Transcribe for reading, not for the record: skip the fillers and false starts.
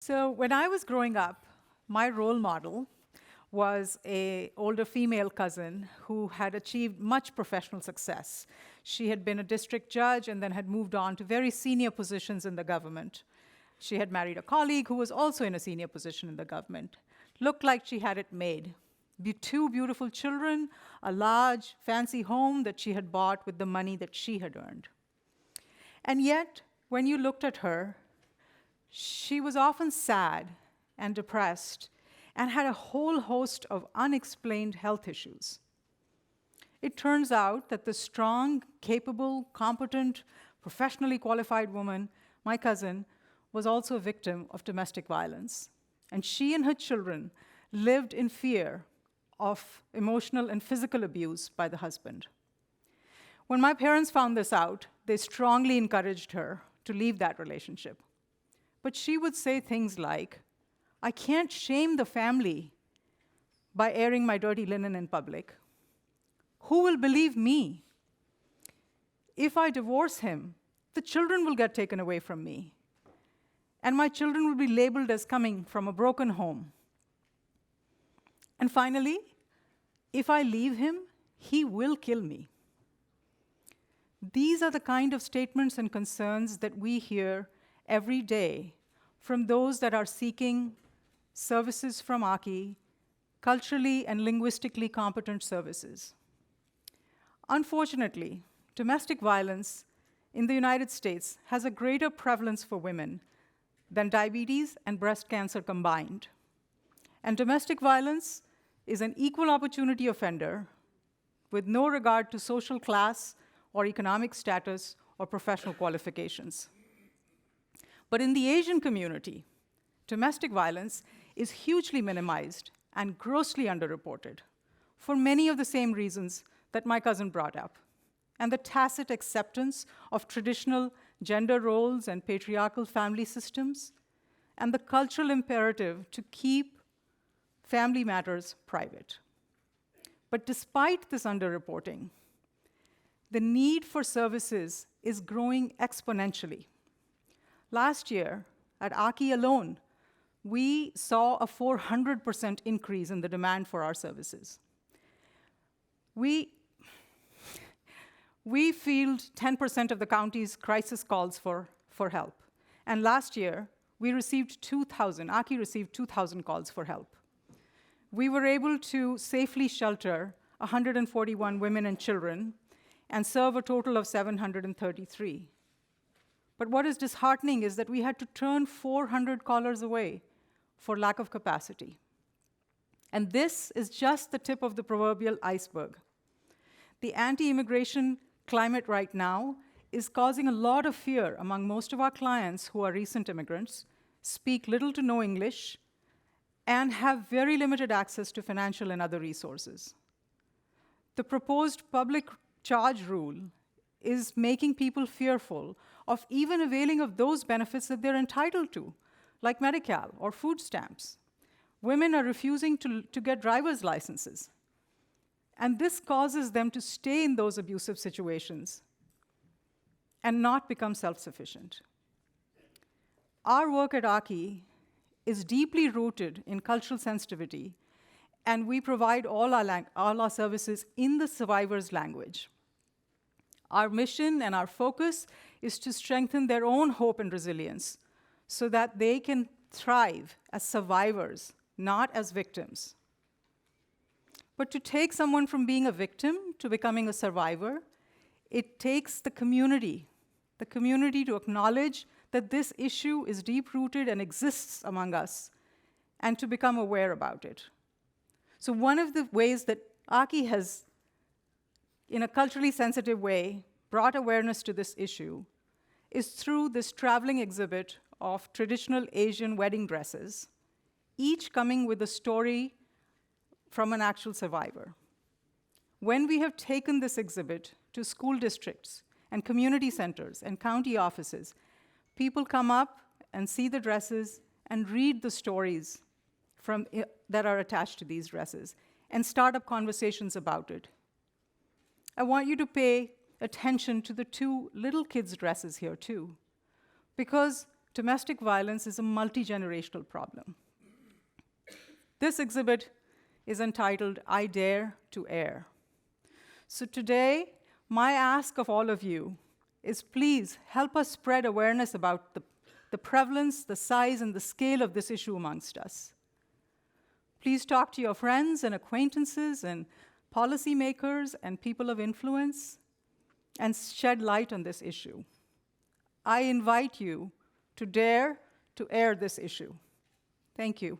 So when I was growing up, my role model was an older female cousin who had achieved much professional success. She had been a district judge and then had moved on to very senior positions in the government. She had married a colleague who was also in a senior position in the government. Looked like she had it made. Two beautiful children, a large, fancy home that she had bought with the money that she had earned. And yet, when you looked at her, she was often sad and depressed and had a whole host of unexplained health issues. It turns out that the strong, capable, competent, professionally qualified woman, my cousin, was also a victim of domestic violence. And she and her children lived in fear of emotional and physical abuse by the husband. When my parents found this out, they strongly encouraged her to leave that relationship. But she would say things like, "I can't shame the family by airing my dirty linen in public. Who will believe me? If I divorce him, the children will get taken away from me, and my children will be labeled as coming from a broken home. And finally, if I leave him, he will kill me." These are the kind of statements and concerns that we hear every day from those that are seeking services from AACI, culturally and linguistically competent services. Unfortunately, domestic violence in the United States has a greater prevalence for women than diabetes and breast cancer combined. And domestic violence is an equal opportunity offender with no regard to social class or economic status or professional qualifications. But in the Asian community, domestic violence is hugely minimized and grossly underreported for many of the same reasons that my cousin brought up, and the tacit acceptance of traditional gender roles and patriarchal family systems, and the cultural imperative to keep family matters private. But despite this underreporting, the need for services is growing exponentially. Last year, at AACI alone, we saw a 400% increase in the demand for our services. We field 10% of the county's crisis calls for help. And last year, we received 2,000, AACI received 2,000 calls for help. We were able to safely shelter 141 women and children and serve a total of 733. But what is disheartening is that we had to turn 400 callers away for lack of capacity. And this is just the tip of the proverbial iceberg. The anti-immigration climate right now is causing a lot of fear among most of our clients who are recent immigrants, speak little to no English, and have very limited access to financial and other resources. The proposed public charge rule is making people fearful of even availing of those benefits that they're entitled to, like Medi-Cal or food stamps. Women are refusing to get driver's licenses. And this causes them to stay in those abusive situations and not become self-sufficient. Our work at AACI is deeply rooted in cultural sensitivity, and we provide all our services in the survivor's language. Our mission and our focus is to strengthen their own hope and resilience so that they can thrive as survivors, not as victims. But to take someone from being a victim to becoming a survivor, it takes the community to acknowledge that this issue is deep-rooted and exists among us, and to become aware about it. So one of the ways that AACI has, in a culturally sensitive way, brought awareness to this issue is through this traveling exhibit of traditional Asian wedding dresses, each coming with a story from an actual survivor. When we have taken this exhibit to school districts and community centers and county offices, people come up and see the dresses and read the stories that are attached to these dresses and start up conversations about it. I want you to pay attention to the two little kids' dresses here, too, because domestic violence is a multi-generational problem. This exhibit is entitled, I Dare to Err. So today, my ask of all of you is please help us spread awareness about the prevalence, the size, and the scale of this issue amongst us. Please talk to your friends and acquaintances and policymakers and people of influence and shed light on this issue. I invite you to dare to air this issue. Thank you.